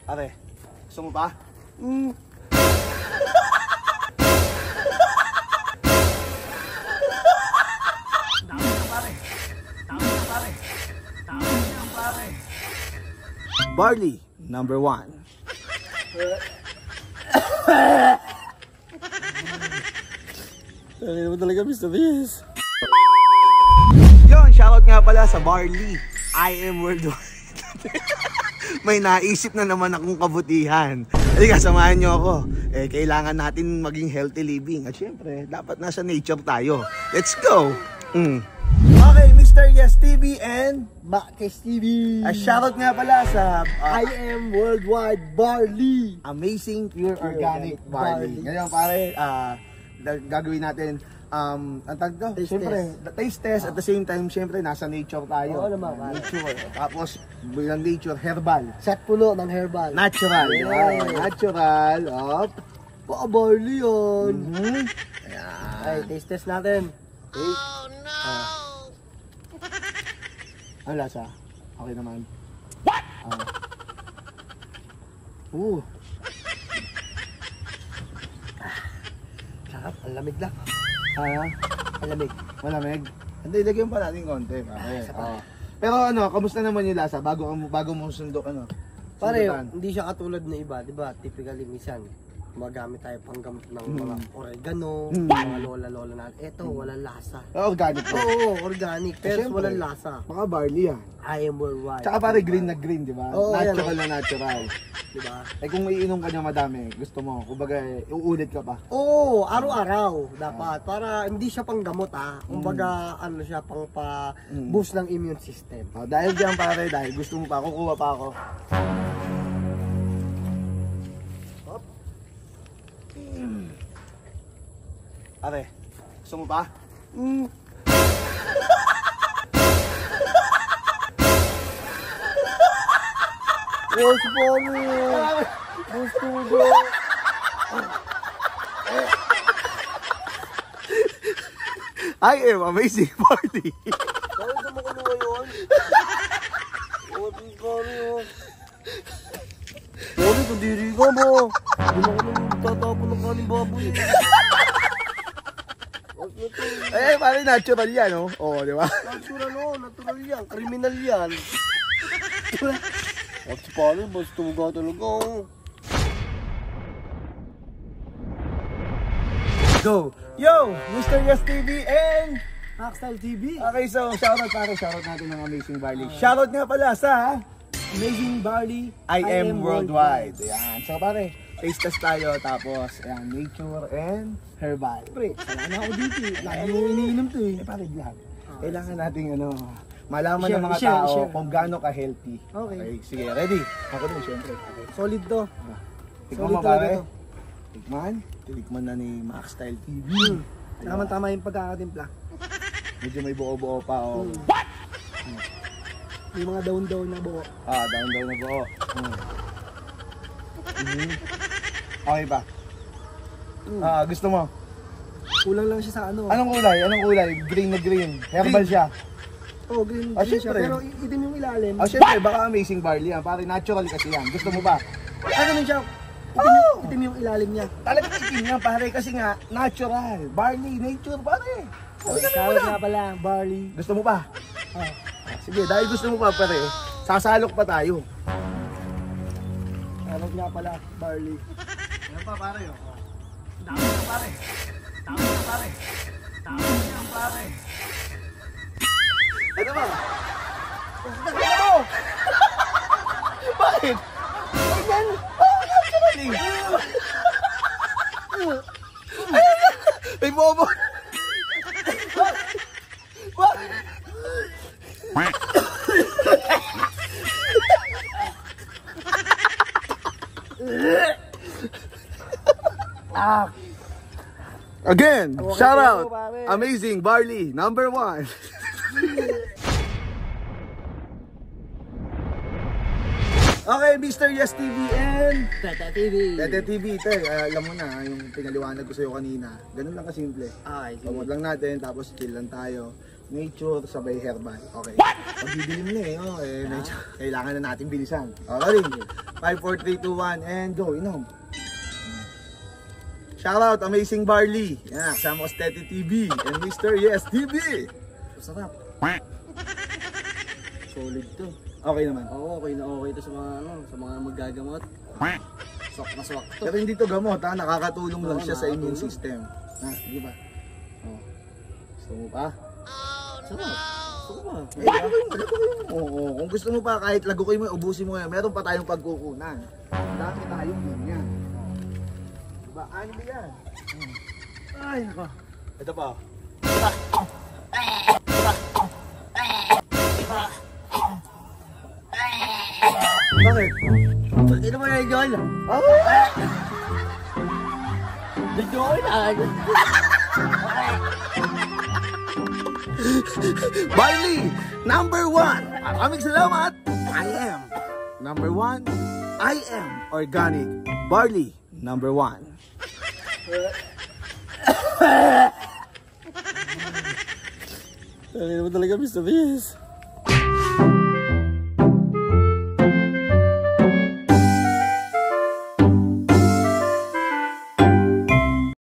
Pare, gusto mo pa? Dami na pare. Barley, number 1. Ano naman talaga, Mr. Beast? Yun, shoutout nga pala sa Barley. I am worldwide. May naisip na naman akong kabutihan. Halika, samahan nyo ako. Kailangan natin maging healthy living. At syempre, dapat nasa nature tayo. Let's go! Okay, Mr. Yes TV and Bakes TV. Shoutout nga pala sa I am worldwide Barley. Amazing Pure Organic Barley. Ngayon pare, gagawin natin ang tag to, siyempre, taste test at the same time, siyempre, nasa nature tayo. Oo naman, nature. Tapos, bilang nature, herbal. Set puno ng herbal. Natural. Yeah. Natural. Op. Barley yun. Ayan. Ay, taste test natin. Oh no! Ang lasa? Okay naman. What? Sarap, ang lamig lang. Ang lamig. Malamig? Hindi, lagyan pa natin konti. Pero ano, kamusta naman yung lasa? Bago mo sundok, ano? Pare, sundukan? hindi siya katulad ng iba, di ba? Typically, minsan, magamit tayo panggamot ng mga oregano, mga lola-lola natin. Ito, walang lasa. Organic ba? Oo, organic. Pero Siyempre, walang lasa. Mga barley yan. I am worldwide. Tsaka pare green na green, di ba? Oo, natural yan, na natural. Di ba? Kung iinom ka niya madami, gusto mo, kumbaga, uulit ka pa. Oo, araw-araw dapat. Para hindi siya pang gamot kumbaga, ano siya, pang pa-boost ng immune system. Dahil dyan pare, dahil gusto mo pa, kukuha pa ako. Pare, gusto mo pa? Yes, Bonnie! Gusto mo ba? I am amazing party! Bakit naman kinuha yun? What is Bonnie yun? Bonnie, kadiri ka mo! Hindi mo kami tatapon ng kaning baboy. Pare natural yan, oh. Oo, di ba? Natural yan. Kriminal yan. At si Pari, basta tumaga talaga. Go! Yo! Mr. Yes TV and Hackstyle TV. okay, so shoutout pare, shoutout natin ng Amazing Barley. Shoutout nga pala sa Amazing Barley. I am worldwide. Ayan. So pare, taste test tayo tapos ayan, nature and herbal. Pre, wala na ako dito. Lagi mo iniinom to eh. Pare, vlog. Kailangan nating malaman Share, ng mga share, tao share. kung gaano ka-healthy. Okay. Sige, ready? Ako din, syempre. Okay. Solid to. Tikman mo Solid talaga pare. to. Tikman na ni Max Style TV. Tama-tama yung pagkakatimpla. Medyo may buo-buo pa. What? Yung mga daon-daon na buo. Down na buo. Okay ba? Gusto mo? Kulang lang siya sa ano. Anong kulay? Green na green. Herbal siya. Oh, green siya. Syempre. Pero itim yung ilalim. Syempre, baka Amazing Barley yan. Pare, natural kasi yan. Gusto mo ba? Ganun siya. Itim yung ilalim niya. Talagang itim yan, pare. Kasi nga, natural. Barley, nature, pare. Shoutout nga pala, Barley. Gusto mo ba? Sige, dahil gusto mo pa, pare. Sasalok pa tayo. Shoutout nga pala, Barley. Ano pa, pare? Dami na, pare. Ano ba? Ano? Bakit? Ayan! Naturally! May bobo! Bakit? Again, shout out, Amazing Barley, number 1. Okay, Mr. Yes TV and Tete TV. Tete TV, alam mo na, yung pinaliwanag ko sa'yo kanina. Ganun lang kasimple. Ay, sige. Pamod lang natin, tapos chill lang tayo. nature sabay herbal. Okay. Pagbibilim na eh. Oh, nature. Kailangan na natin bilisan. Okay. 5, 4, 3, 2, 1, and go. Inom. Shoutout, Amazing Barley. Yan, kasama ko sa Tete TV and Mr. Yes TV. Masarap. Solid to. Okay naman. Oo, okay na okay to sa mga sa mga magagamot. Swak na swak to. Pero hindi to gamot ha, nakakatulong lang Oo, siya sa immune nakakatulong. system. Ha, di ba? Oh. Gusto mo pa? Sarap. Gusto ko ba? Oo, kung gusto mo pa kahit lagukoy mo, ubusin mo yan. Meron pa tayong pagkukunan. Dami tayong ganyan. Diba? Ano ba yan? Ay, nako. Ito pa. Bakit? Ito mo na yun. Dito ko na. Barley, number 1. Maraming salamat. I am. Number 1, I am organic. Barley, number 1. Ano naman talaga, Mr. Beast?